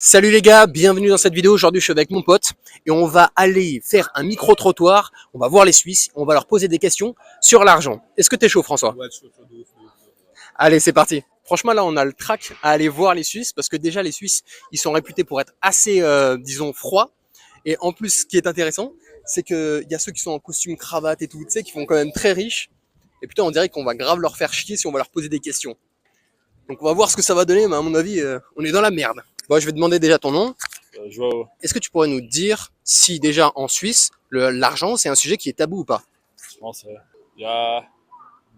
Salut les gars, bienvenue dans cette vidéo. Aujourd'hui je suis avec mon pote et on va aller faire un micro-trottoir. On va voir les Suisses, on va leur poser des questions sur l'argent. Est-ce que t'es chaud François? Ouais, chaud, de ouf, de ouf. Allez c'est parti. Franchement là on a le trac à aller voir les Suisses parce que déjà les Suisses ils sont réputés pour être assez disons froids. Et en plus ce qui est intéressant c'est qu'il y a ceux qui sont en costume cravate et tout, tu sais, qui font quand même très riches. Et putain on dirait qu'on va grave leur faire chier si on va leur poser des questions. Donc on va voir ce que ça va donner, mais à mon avis on est dans la merde. Bon je vais demander déjà ton nom. Joao, Est-ce que tu pourrais nous dire si déjà en Suisse, l'argent c'est un sujet qui est tabou ou pas? je pense, il y a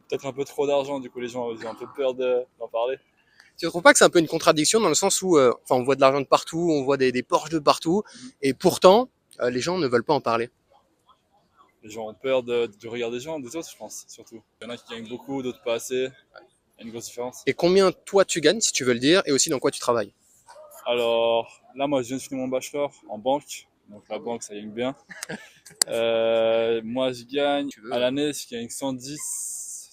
peut-être un peu trop d'argent, du coup les gens ils ont un peu peur d'en parler. Tu ne trouves pas que c'est un peu une contradiction dans le sens où enfin, on voit de l'argent de partout, on voit des Porsche de partout, et pourtant les gens ne veulent pas en parler? Les gens ont peur du regard des gens, des autres, je pense, surtout. Il y en a qui gagnent beaucoup, d'autres pas assez. Il y a une grosse différence. Et combien toi tu gagnes si tu veux le dire, et aussi dans quoi tu travailles? Alors, là, moi, je viens de finir mon bachelor en banque. Donc, la banque, ça gagne bien. Moi, je gagne, à l'année, je gagne 110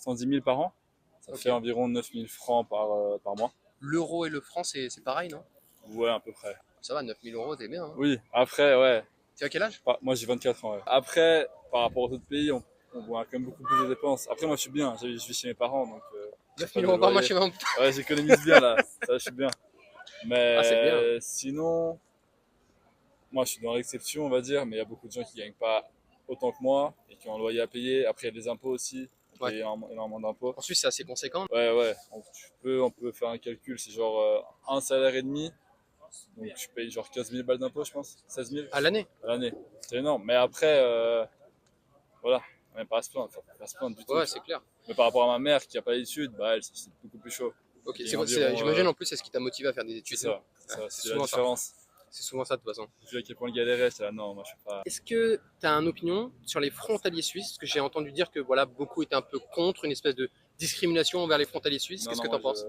000 par an. Ça fait environ 9 000 francs par mois. L'euro et le franc c'est pareil, non? Ouais, à peu près. Ça va, 9 000 euros, t'es bien. Hein. Oui, après, ouais. Tu as quel âge? Moi, j'ai 24 ans. Ouais. Après, par rapport aux autres pays, on voit quand même beaucoup plus de dépenses. Après, moi, je suis bien. Je vis chez mes parents, donc. 9 000 euros par mois chez moi. Ouais, j'économise bien là. Ça, je suis bien. Mais C'est bien. sinon, moi, je suis dans l'exception, on va dire. Mais il y a beaucoup de gens qui gagnent pas autant que moi et qui ont un loyer à payer. Après, il y a des impôts aussi. On paye énormément d'impôts. En Suisse c'est assez conséquent. Ouais. On peut faire un calcul. C'est genre un salaire et demi. Donc, je paye genre 15 000 balles d'impôts, je pense. 16 000 à l'année. à l'année. C'est énorme. Mais après, voilà, on n'est pas à se plaindre. Pas à se plaindre du tout. Ouais, c'est clair. Mais par rapport à ma mère qui n'a pas d'études, bah, elle, c'est beaucoup plus chaud. Ok, j'imagine en plus c'est ce qui t'a motivé à faire des études. C'est ça, c'est la différence. C'est souvent ça de toute façon. Vu à quel point elle galérait, c'est là, non, moi je suis pas. Est-ce que tu as une opinion sur les frontaliers suisses? Parce que j'ai entendu dire que voilà, beaucoup étaient un peu contre une espèce de discrimination envers les frontaliers suisses. Qu'est-ce que tu en penses?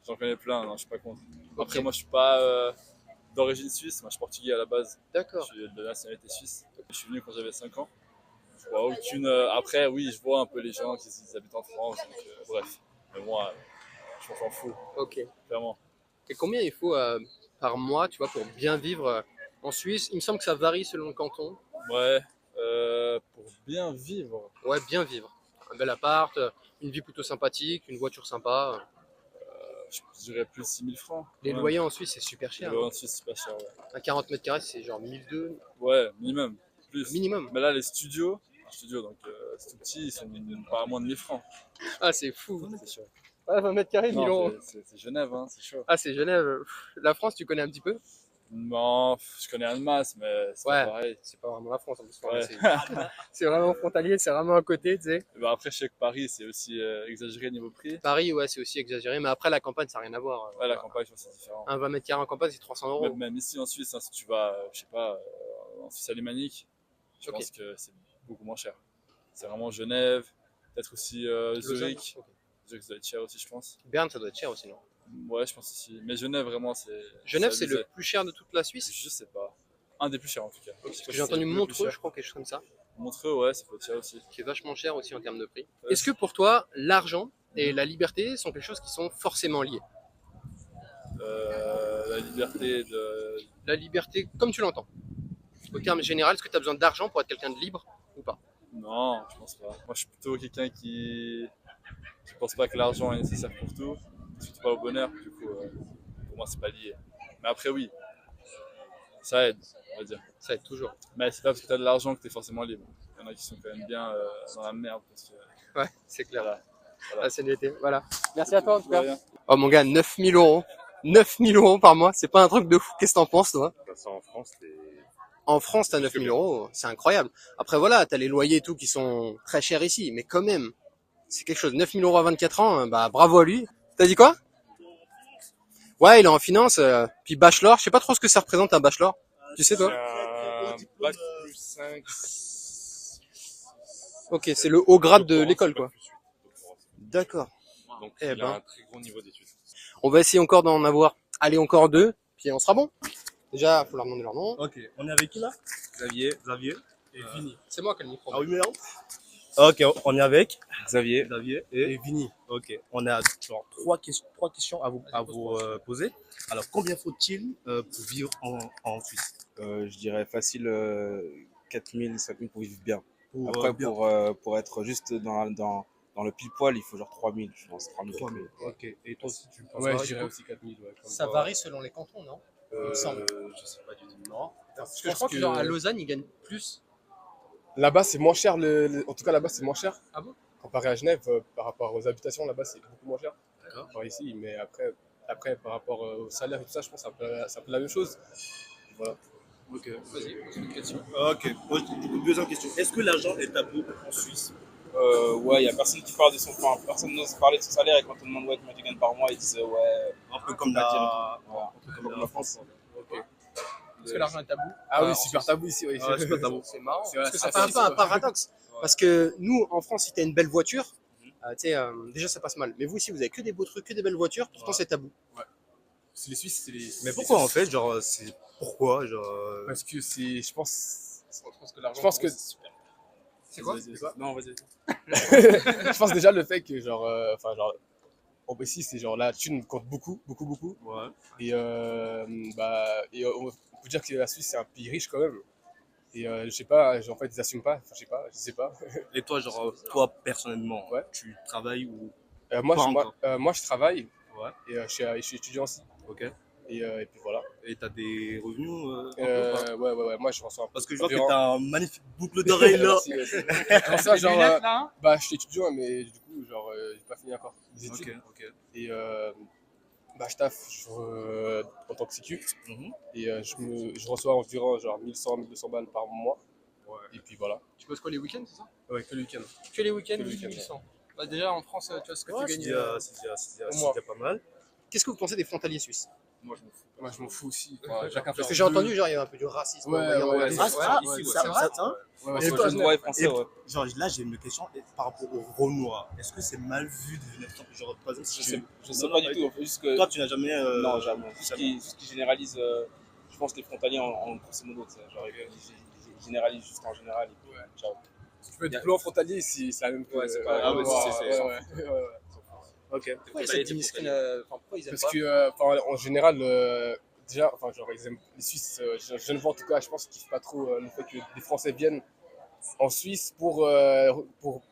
J'en connais plein, non, je suis pas contre. Après, moi je suis pas d'origine suisse, moi je suis portugais à la base. D'accord. Je suis de nationalité suisse. Je suis venu quand j'avais 5 ans. Je vois aucune. Après, oui, je vois un peu les gens qui habitent en France, donc bref. Mais moi, je m'en fous. Ok. Clairement. Et combien il faut par mois, tu vois, pour bien vivre en Suisse? Il me semble que ça varie selon le canton. Ouais, pour bien vivre. Ouais, bien vivre. Un bel appart, une vie plutôt sympathique, une voiture sympa. Je dirais plus de 6 000 francs. Les loyers en Suisse, c'est super cher. Les loyers en Suisse, c'est pas cher, ouais. Un 40 mètres carrés, c'est genre 1200. Ouais, minimum. Plus. Minimum. Mais là, les studios, donc c'est tout petit, ils sont pas à moins de 1000 francs. Ah, c'est fou. C'est chaud. Ouais, 20 mètres carrés, 1000 euros. C'est Genève, hein, c'est chaud. Ah, c'est Genève. La France, tu connais un petit peu? Non, je connais un de masse, mais c'est pas pareil. C'est pas vraiment la France en plus. Ouais. C'est vraiment frontalier, c'est vraiment à côté, tu sais. Bah après, je sais que Paris, c'est aussi exagéré niveau prix. Paris, ouais, c'est aussi exagéré, mais après, la campagne, ça n'a rien à voir. Ouais, la campagne, je pense que c'est différent. Un 20 mètres carrés en campagne, c'est 300 euros. Même ici en Suisse, hein, si tu vas, je sais pas, en Suisse alémanique, je pense que c'est beaucoup moins cher. C'est vraiment Genève, peut-être aussi Zurich. Zurich, ça doit être cher aussi, je pense. Berne, ça doit être cher aussi, non? Ouais, je pense aussi. Mais Genève, vraiment, c'est. Genève, c'est le plus cher de toute la Suisse? Je sais pas. Un des plus chers en tout cas. Parce que j'ai entendu Montreux, je crois, quelque chose comme ça. Montreux, ouais, ça peut être cher aussi. Qui est vachement cher aussi en termes de prix. Est-ce que pour toi, l'argent et la liberté sont quelque chose qui sont forcément liés? La liberté de. La liberté, comme tu l'entends. Au terme général, est-ce que tu as besoin d'argent pour être quelqu'un de libre ou pas? Non, je pense pas. Moi, je suis plutôt quelqu'un qui. Je pense pas que l'argent est nécessaire pour tout. Surtout pas au bonheur. Du coup, pour moi, c'est pas lié. Mais après, oui. Ça aide, on va dire. Ça aide toujours. Mais c'est pas parce que t'as de l'argent que t'es forcément libre. Il y en a qui sont quand même bien dans la merde. Parce que, ouais, c'est clair. Voilà. Ah, c'est l'été. Voilà. Merci à toi en tout cas. Oh mon gars, 9 000 euros. 9 000 euros par mois, c'est pas un truc de fou. Qu'est-ce que t'en penses, toi? Ça, en France, en France, t'as 9 000 euros, c'est incroyable. Après, voilà, t'as les loyers et tout qui sont très chers ici, mais quand même, c'est quelque chose. 9 000 euros à 24 ans, bah bravo à lui. T'as dit quoi? Ouais, il est en finance, puis bachelor. Je sais pas trop ce que ça représente un bachelor. Tu sais, toi? bac plus 5. Ok, c'est le haut grade de l'école, quoi. D'accord. Donc, il y a un très gros niveau d'études. On va essayer encore d'en avoir, allez, encore 2, puis on sera bon. Déjà, faut leur demander leur nom. Ok, on est avec qui là? Xavier et Vini. C'est moi qui ai le micro. Ah oui, merde. Ok, on est avec Xavier. Xavier Et Vini. Ok, on a genre trois questions à vous poser. Alors, combien faut-il pour vivre en Suisse? Je dirais facile 4000, 5000 pour vivre bien. Pour, Après, bien. pour être juste dans le pile poil, il faut genre 3000, je pense. 3000. 3000. Ok, et toi aussi tu penses Ouais, pareil, je dirais toi? aussi 4000. Ouais, Ça varie selon les cantons, non? Il me semble. Je sais pas du tout. Non. Parce Je crois que genre à Lausanne, ils gagnent plus. là-bas, c'est moins cher. En tout cas, là-bas, c'est moins cher. Ah bon? Comparé à Genève, par rapport aux habitations, là-bas, c'est beaucoup moins cher. D'accord. Par ici, mais après par rapport au salaire et tout ça, je pense que c'est un peu la même chose. Voilà. Ok. Vas-y, pose une question. Ok, du coup, deuxième question. Est-ce que l'argent est tabou en Suisse? Ouais, il y a personne qui parle de son enfin, personne n'ose parler de son salaire et quand on demande ouais, combien tu gagnes par mois, ils disent ouais. Un peu comme Pas dire la, et tout. Voilà. un peu comme la France. Ok. Est-ce que l'argent est tabou? Ah oui, en super Suisse. tabou ici. Oui. Ah, c'est pas tabou. C'est marrant. C'est vrai, Parce que ça c'est fait un assez peu un difficile, paradoxe. Parce que nous, en France, si tu as une belle voiture, tu sais, déjà ça passe mal. Mais vous, si vous avez que des beaux trucs, que des belles voitures, pourtant c'est tabou. C'est les Suisses, c'est les. Mais c'est pourquoi les en Suisses. fait? Genre, c'est pourquoi? Genre, Parce que c'est, je pense. l'argent, Je pense que. C'est quoi? Non, vas-y. Je pense déjà le fait que genre, enfin genre, ici c'est genre la thune compte beaucoup, beaucoup, beaucoup. ouais. Et on peut dire que la Suisse c'est un pays riche quand même. Et je sais pas, en fait ils assument pas. Enfin, je sais pas. Et toi, genre, toi personnellement, Ouais. tu travailles ou Moi, pas je, encore? moi je travaille Ouais. et je suis étudiant aussi. Ok. Et puis voilà. Et t'as des revenus un peu, ou pas? Ouais. Moi je reçois un peu. Parce que je vois que environ- t'as un magnifique boucle d'oreille là. Merci, merci. Je reçois genre, là? bah je suis étudiant mais du coup genre j'ai pas fini encore les études. Ok. Et bah je taffe en tant que sécu. Mhm. Et je reçois environ genre 1100, 1200 balles par mois. Ouais. Et puis voilà. Tu bosses quoi les week-ends, c'est ça? Ouais, que le week-end. Que les week-ends, Que le week-end, 1800. Bah, déjà en France, tu vois ce que Ouais, tu c'est gagnes. déjà, c'est déjà, c'est déjà, au c'est mois. déjà pas mal. Qu'est-ce que vous pensez des frontaliers suisses? Moi je m'en fous aussi. Enfin, chacun fait Parce que ses j'ai deux. entendu, genre, il y a un peu du racisme. Ouais, envoyé en ouais, Malaisie. ouais, Ah, ouais, c'est ça, vrai? ça, Ouais, Et c'est toi, vrai. Ouais, français, ouais. genre là j'ai une question par rapport au Renoir. Est-ce que c'est mal vu de venir genre par exemple si Je sais Non, pas non, du tout. Juste que. toi tu n'as jamais Non, jamais. Ce qui généralise, je pense, les frontaliers en grosso modo. Tu sais, genre, ils généralisent juste en général. Et puis, Ouais. ciao. Tu peux être blanc frontalier si c'est la même Ouais, c'est pas- ouais, ah ouais, ouais, c'est- ouais. Ok. Pourquoi il y a cette discrimination? Enfin, pourquoi ils aiment Parce pas? que en général déjà enfin genre ils aiment les Suisses je ne vois en tout cas je pense qu'ils kiffent pas trop le fait que des Français viennent en Suisse pour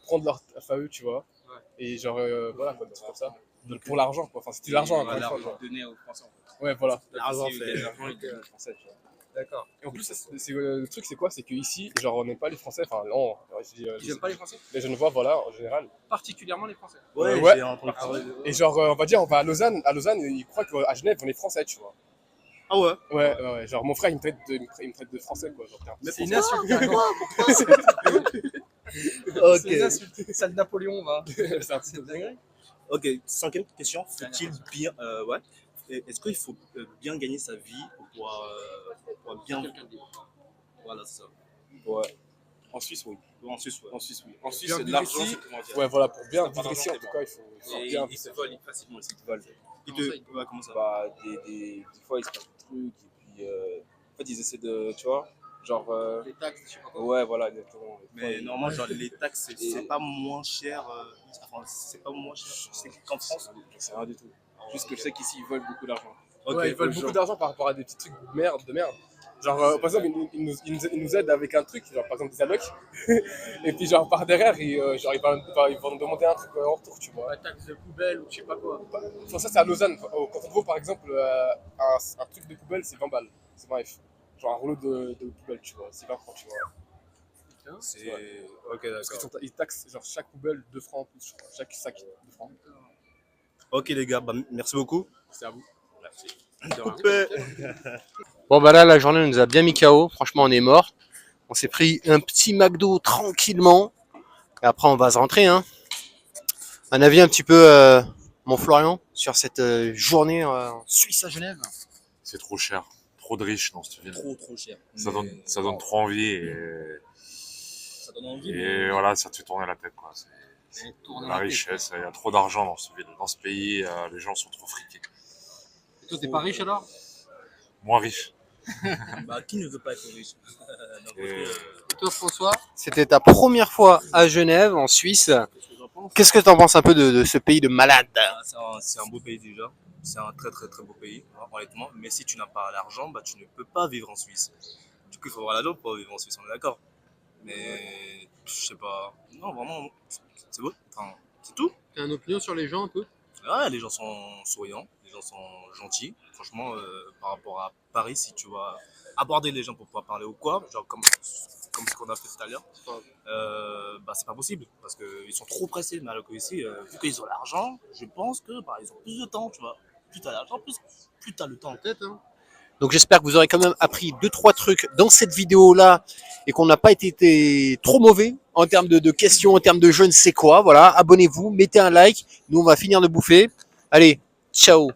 prendre leur fameux tu vois. Ouais. Et genre voilà quoi, c'est comme ça. Donc, pour l'argent quoi, enfin c'était de l'argent encore une fois, quoi. Donné aux Français. En fait. Ouais voilà. L'argent Ici, fait. ils gagnent l'argent, ils gagnent aux Français. Tu vois. D'accord. Et en plus le truc c'est quoi, c'est que ici genre on n'aime pas les Français, enfin non je dis Ils aiment pas les Français? les Genevois voilà en général. Particulièrement les Français. Ouais, Ouais. j'ai entendu parler. Et genre on va dire on va à Lausanne ils croient qu'à Genève on est Français tu vois. Ah ouais. Ouais, genre mon frère il me traite de français quoi, genre t'es un C'est une Français. insulte. C'est une Ok. insulte. Sale Napoléon, va. C'est un C'est truc de dingue. Ok. Cinquième question. Faut-il bien, ouais. Est-ce qu'il faut bien gagner sa vie pour pouvoir bien. Voilà, c'est ça. Ouais. En Suisse, oui. En Suisse, ouais. En Suisse, oui. En Suisse, Bien c'est de vivre l'argent, ici. c'est comment dire. Ouais, voilà, pour bien Ça vivre part ici, en d'argent, tout cas, il faut Et bien ils se volent facilement, ils se volent. Il Comment ça, te. Ouais, comment ça? Bah, des fois, ils se passent des trucs, et puis, en fait, ils essaient de, tu vois, genre, Les taxes, je sais pas quoi. ouais, voilà, exactement. Des Mais fois, normalement, genre les taxes, Et- c'est pas moins cher. Enfin, c'est pas moins cher qu'en France. je sais rien du tout. Juste que je sais qu'ici, ils volent beaucoup d'argent. Ok. Ouais, ils veulent beaucoup d'argent par rapport à des petits trucs de merde. Genre, par exemple, ils nous aident avec un truc, genre par exemple des allocs. Et puis, genre, par derrière, ils vont nous demander un truc en retour, tu vois. La taxe de poubelle ou je sais pas quoi. Enfin, ça, c'est à Lausanne. Quand on vaut, par exemple, un truc de poubelle, c'est 20 balles. C'est 20 F. Genre, un rouleau de poubelle, tu vois. C'est 20 francs, tu vois. C'est. Ok, Parce d'accord. qu'ils taxent, genre, chaque poubelle 2 francs en plus, je crois. Chaque sac 2 francs. Ok, les gars, bah, merci beaucoup. C'est à vous. Merci. Coupé. Bon, bah là, la journée nous a bien mis KO. Franchement, on est mort. On s'est pris un petit McDo tranquillement. Et après, on va se rentrer. Hein. Un avis un petit peu, mon Florian, sur cette journée en Suisse à Genève. C'est trop cher, trop de riches dans cette ville. Trop cher. Ça donne trop envie Ça donne envie. et voilà, ça te fait tourner la tête quoi. C'est la richesse, il y a trop d'argent dans cette ville, dans ce pays, les gens sont trop friqués. Et toi, t'es pas riche alors? Moins riches. Bah, qui ne veut pas être riche? Donc, Et Et toi, François, c'était ta première fois à Genève, en Suisse. Qu'est-ce que tu en penses un peu de ce pays de malades? c'est un beau pays déjà. C'est un très très très beau pays, hein, honnêtement. Mais si tu n'as pas l'argent, bah, tu ne peux pas vivre en Suisse. Du coup, il faut avoir l'argent pour vivre en Suisse, on est d'accord. Mais je sais pas. Non, vraiment, c'est beau. Enfin, c'est tout. T'as une opinion sur les gens un peu? Ouais, les gens sont souriants, les gens sont gentils. Franchement, par rapport à Paris, si tu vas aborder les gens pour pouvoir parler ou quoi, genre comme ce qu'on a fait tout à l'heure, bah c'est pas possible parce qu'ils sont trop pressés. Mais alors que ici, vu qu'ils ont l'argent, je pense que bah, ils ont plus de temps, tu vois. Plus t'as l'argent, plus t'as le temps. Peut-être, hein. Donc j'espère que vous aurez quand même appris 2-3 trucs dans cette vidéo-là et qu'on n'a pas été trop mauvais en termes de questions, en termes de je ne sais quoi. Voilà, abonnez-vous, mettez un like. Nous, on va finir de bouffer. Allez, ciao!